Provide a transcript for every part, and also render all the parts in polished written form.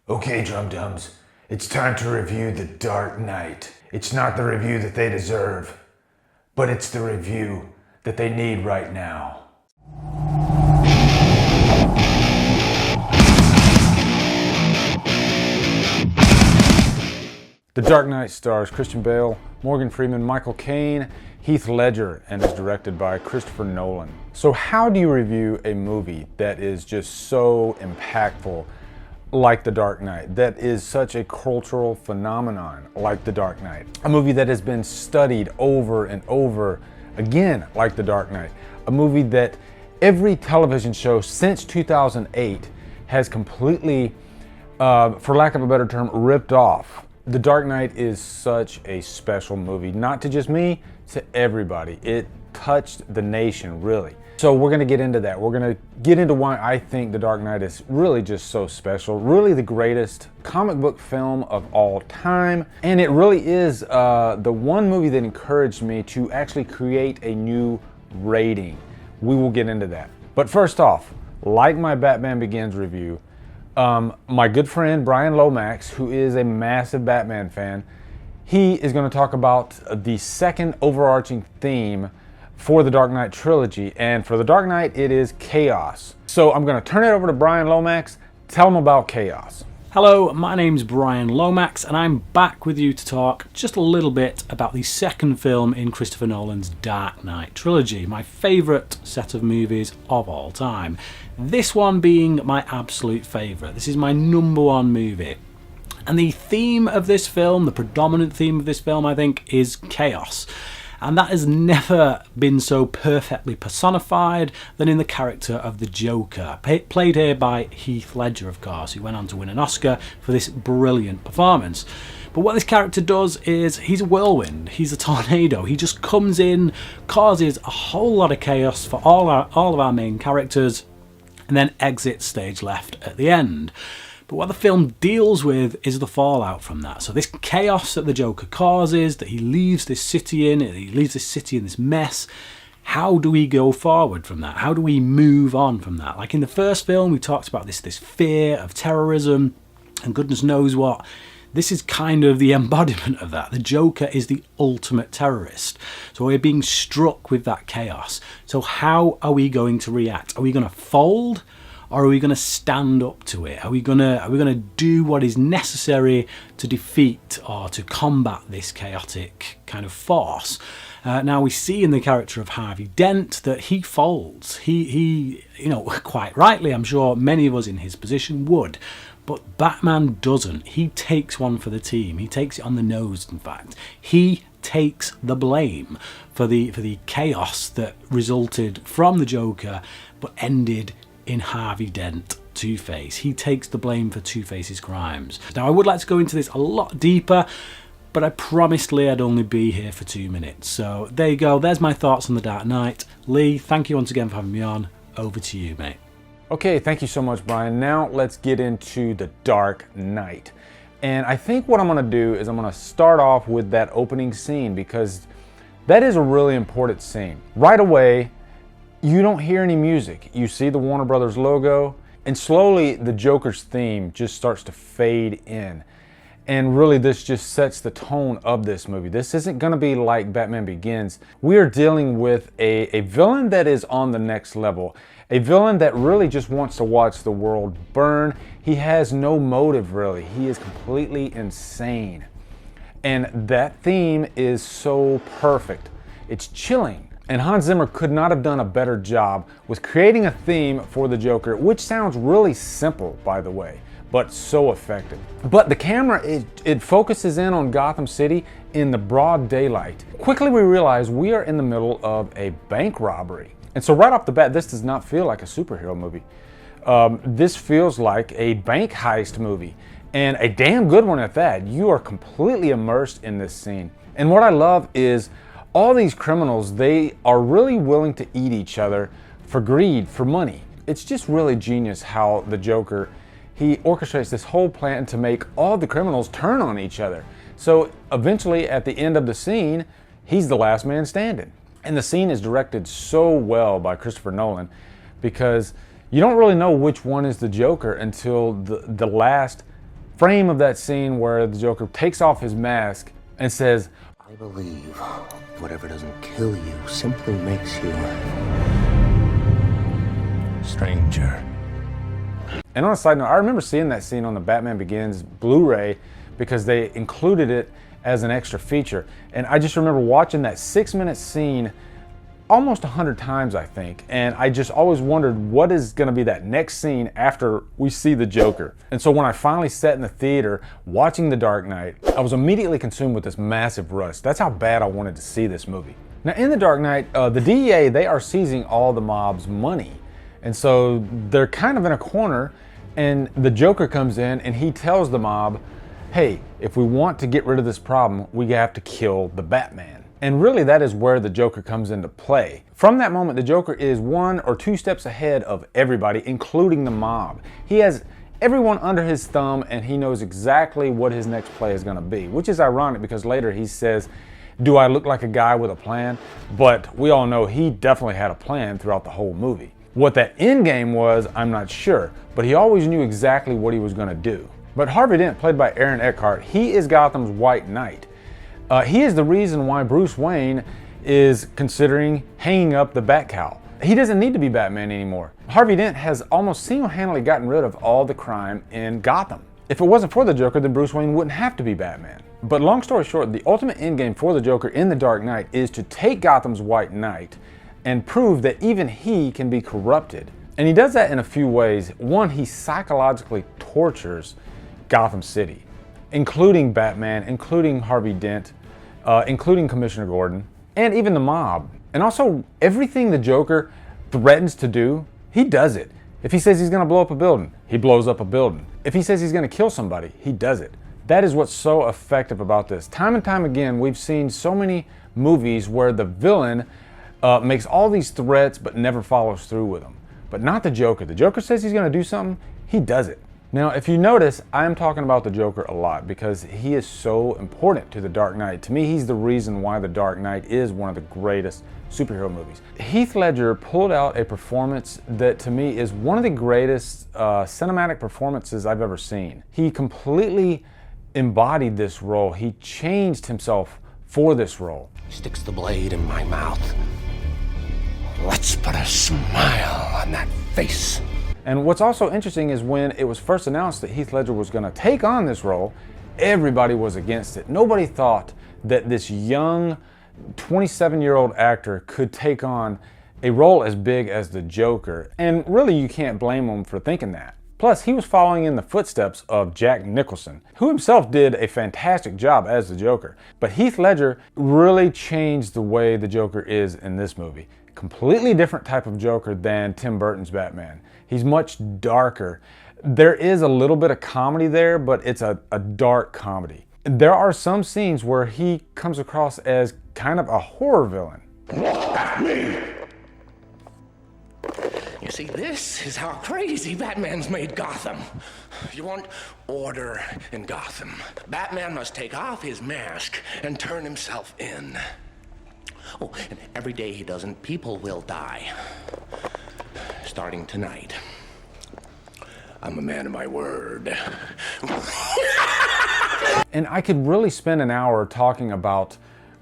Okay, Drumdums, it's time to review The Dark Knight. It's not the review that they deserve, but it's the review that they need right now. The Dark Knight stars Christian Bale, Morgan Freeman, Michael Caine, Heath Ledger, and is directed by Christopher Nolan. So how do you review a movie that is just so impactful like The Dark Knight, that is such a cultural phenomenon like The Dark Knight? A movie that has been studied over and over again like The Dark Knight. A movie that every television show since 2008 has completely, for lack of a better term, ripped off. The Dark Knight is such a special movie, not to just me, to everybody. It touched the nation, really. So we're gonna get into that. We're gonna get into why I think The Dark Knight is really just so special, really the greatest comic book film of all time. And it really is the one movie that encouraged me to actually create a new rating. We will get into that. But first off, like my Batman Begins review, my good friend Bryan Lomax, who is a massive Batman fan, he is going to talk about the second overarching theme for the Dark Knight trilogy. And for the Dark Knight, it is chaos. So I'm going to turn it over to Bryan Lomax. Tell him about chaos. Hello, my name's Bryan Lomax, and I'm back with you to talk just a little bit about the second film in Christopher Nolan's Dark Knight trilogy, my favourite set of movies of all time. This one being my absolute favourite. This is my number one movie. And the theme of this film, the predominant theme of this film, I think, is chaos. And that has never been so perfectly personified than in the character of the Joker, played here by Heath Ledger, of course, who went on to win an Oscar for this brilliant performance. But what this character does is he's a whirlwind, he's a tornado. He just comes in, causes a whole lot of chaos for all of our main characters, and then exits stage left at the end. But what the film deals with is the fallout from that. So this chaos that the Joker causes, that he leaves this city in this mess, how do we go forward from that? How do we move on from that? Like in the first film, we talked about this fear of terrorism and goodness knows what. This is kind of the embodiment of that. The Joker is the ultimate terrorist. So we're being struck with that chaos. So how are we going to react? Are we going to fold? Or are we going to stand up to it? Are we going to do what is necessary to defeat or to combat this chaotic kind of force? Now we see in the character of Harvey Dent that he folds. He, quite rightly, I'm sure many of us in his position would. But Batman doesn't. He takes one for the team. He takes it on the nose, in fact. He takes the blame for the chaos that resulted from the Joker, but ended in Harvey Dent, Two-Face. He takes the blame for Two-Face's crimes. Now I would like to go into this a lot deeper, but I promised Lee I'd only be here for 2 minutes. So there you go, there's my thoughts on The Dark Knight. Lee, thank you once again for having me on. Over to you, mate. Okay, thank you so much, Bryan. Now let's get into The Dark Knight. And I think what I'm gonna do is I'm gonna start off with that opening scene, because that is a really important scene. Right away, you don't hear any music. You see the Warner Brothers logo, and slowly the Joker's theme just starts to fade in. And really this just sets the tone of this movie. This isn't gonna be like Batman Begins. We are dealing with a villain that is on the next level. A villain that really just wants to watch the world burn. He has no motive, really. He is completely insane. And that theme is so perfect. It's chilling. And Hans Zimmer could not have done a better job with creating a theme for the Joker, which sounds really simple, by the way, but so effective. But the camera, it focuses in on Gotham City in the broad daylight. Quickly we realize we are in the middle of a bank robbery. And so right off the bat, this does not feel like a superhero movie. This feels like a bank heist movie, and a damn good one at that. You are completely immersed in this scene. And what I love is all these criminals, they are really willing to eat each other for greed, for money. It's just really genius how the Joker, he orchestrates this whole plan to make all the criminals turn on each other. So eventually at the end of the scene, he's the last man standing. And the scene is directed so well by Christopher Nolan, because you don't really know which one is the Joker until the last frame of that scene where the Joker takes off his mask and says, I believe whatever doesn't kill you simply makes you stranger. And on a side note, I remember seeing that scene on the Batman Begins Blu-ray because they included it as an extra feature. And I just remember watching that 6-minute scene almost 100 times, I think. And I just always wondered what is gonna be that next scene after we see the Joker. And so when I finally sat in the theater watching The Dark Knight, I was immediately consumed with this massive rush. That's how bad I wanted to see this movie. Now in The Dark Knight, the DEA, they are seizing all the mob's money. And so they're kind of in a corner, and the Joker comes in and he tells the mob, hey, if we want to get rid of this problem, we have to kill the Batman. And really that is where the Joker comes into play. From that moment, the Joker is 1 or 2 steps ahead of everybody, including the mob. He has everyone under his thumb and he knows exactly what his next play is gonna be, which is ironic because later he says, do I look like a guy with a plan? But we all know he definitely had a plan throughout the whole movie. What that end game was, I'm not sure, but he always knew exactly what he was gonna do. But Harvey Dent, played by Aaron Eckhart, he is Gotham's White Knight. He is the reason why Bruce Wayne is considering hanging up the Batcowl. He doesn't need to be Batman anymore. Harvey Dent has almost single-handedly gotten rid of all the crime in Gotham. If it wasn't for the Joker, then Bruce Wayne wouldn't have to be Batman. But long story short, the ultimate endgame for the Joker in The Dark Knight is to take Gotham's White Knight and prove that even he can be corrupted. And he does that in a few ways. One, he psychologically tortures Gotham City, including Batman, including Harvey Dent, including Commissioner Gordon, and even the mob. And also, everything the Joker threatens to do, he does it. If he says he's gonna blow up a building, he blows up a building. If he says he's gonna kill somebody, he does it. That is what's so effective about this. Time and time again, we've seen so many movies where the villain makes all these threats but never follows through with them. But not the Joker. The Joker says he's gonna do something, he does it. Now, if you notice, I'm talking about the Joker a lot because he is so important to The Dark Knight. To me, he's the reason why The Dark Knight is one of the greatest superhero movies. Heath Ledger pulled out a performance that to me is one of the greatest cinematic performances I've ever seen. He completely embodied this role. He changed himself for this role. He sticks the blade in my mouth. Let's put a smile on that face. And what's also interesting is when it was first announced that Heath Ledger was going to take on this role, everybody was against it. Nobody thought that this young 27-year-old actor could take on a role as big as the Joker. And really, you can't blame him for thinking that. Plus, he was following in the footsteps of Jack Nicholson, who himself did a fantastic job as the Joker. But Heath Ledger really changed the way the Joker is in this movie. Completely different type of Joker than Tim Burton's Batman. He's much darker. There is a little bit of comedy there, but it's a dark comedy. There are some scenes where he comes across as kind of a horror villain. Look at me! You see, this is how crazy Batman's made Gotham. You want order in Gotham. Batman must take off his mask and turn himself in. Oh, and every day he doesn't, people will die. Starting tonight. I'm a man of my word. And I could really spend an hour talking about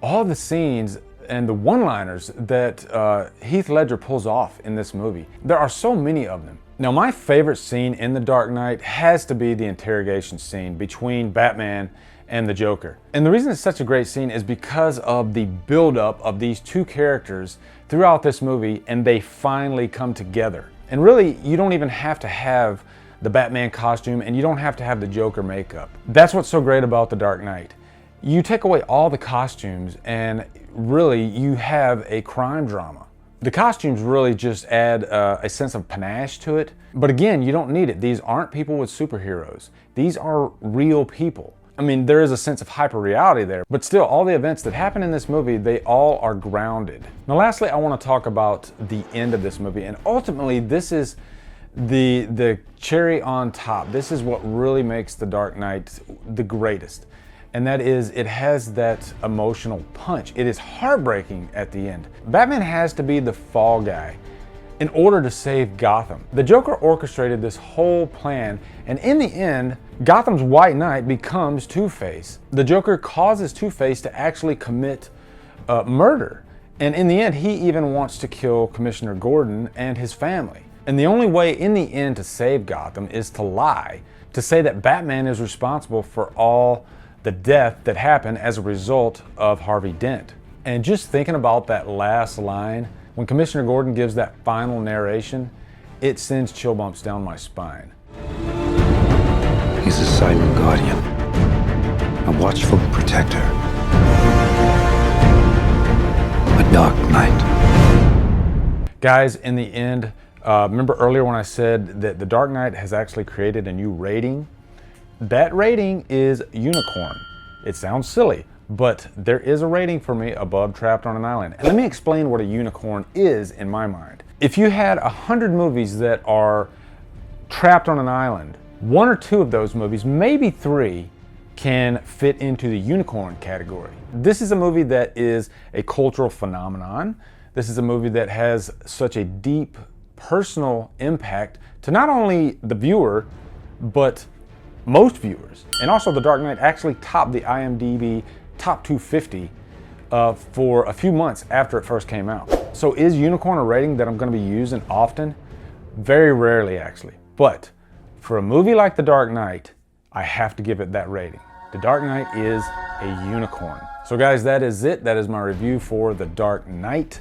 all the scenes and the one-liners that Heath Ledger pulls off in this movie. There are so many of them. Now, my favorite scene in The Dark Knight has to be the interrogation scene between Batman and the Joker. And the reason it's such a great scene is because of the buildup of these two characters throughout this movie, and they finally come together. And really, you don't even have to have the Batman costume, and you don't have to have the Joker makeup. That's what's so great about The Dark Knight. You take away all the costumes, and really, you have a crime drama. The costumes really just add a sense of panache to it. But again, you don't need it. These aren't people with superheroes. These are real people. I mean, there is a sense of hyper-reality there, but still, all the events that happen in this movie, they all are grounded. Now, lastly, I want to talk about the end of this movie, and ultimately, this is the cherry on top. This is what really makes The Dark Knight the greatest, and that is it has that emotional punch. It is heartbreaking at the end. Batman has to be the fall guy in order to save Gotham. The Joker orchestrated this whole plan, and in the end, Gotham's White Knight becomes Two-Face. The Joker causes Two-Face to actually commit murder. And in the end, he even wants to kill Commissioner Gordon and his family. And the only way in the end to save Gotham is to lie, to say that Batman is responsible for all the death that happened as a result of Harvey Dent. And just thinking about that last line, when Commissioner Gordon gives that final narration, it sends chill bumps down my spine. He's a silent guardian, a watchful protector, a dark knight. Guys, in the end, remember earlier when I said that The Dark Knight has actually created a new rating? That rating is unicorn. It sounds silly, but there is a rating for me above Trapped on an Island. And let me explain what a unicorn is in my mind. If you had 100 movies that are trapped on an island, 1 or 2 of those movies, maybe 3, can fit into the unicorn category. This is a movie that is a cultural phenomenon. This is a movie that has such a deep personal impact to not only the viewer, but most viewers. And also The Dark Knight actually topped the IMDb top 250 for a few months after it first came out. So is unicorn a rating that I'm going to be using often? Very rarely, actually. But for a movie like The Dark Knight, I have to give it that rating. The Dark Knight is a unicorn. So guys, that is it. That is my review for The Dark Knight.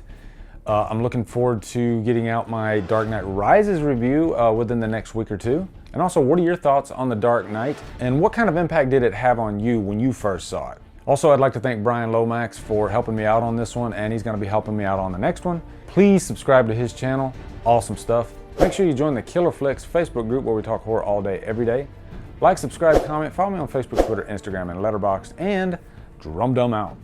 I'm looking forward to getting out my Dark Knight Rises review within the next week or 2. And also, what are your thoughts on The Dark Knight? And what kind of impact did it have on you when you first saw it? Also, I'd like to thank Bryan Lomax for helping me out on this one, and he's going to be helping me out on the next one. Please subscribe to his channel. Awesome stuff. Make sure you join the Killer Flicks Facebook group where we talk horror all day, every day. Like, subscribe, comment, follow me on Facebook, Twitter, Instagram, and Letterboxd, and Drumdum out.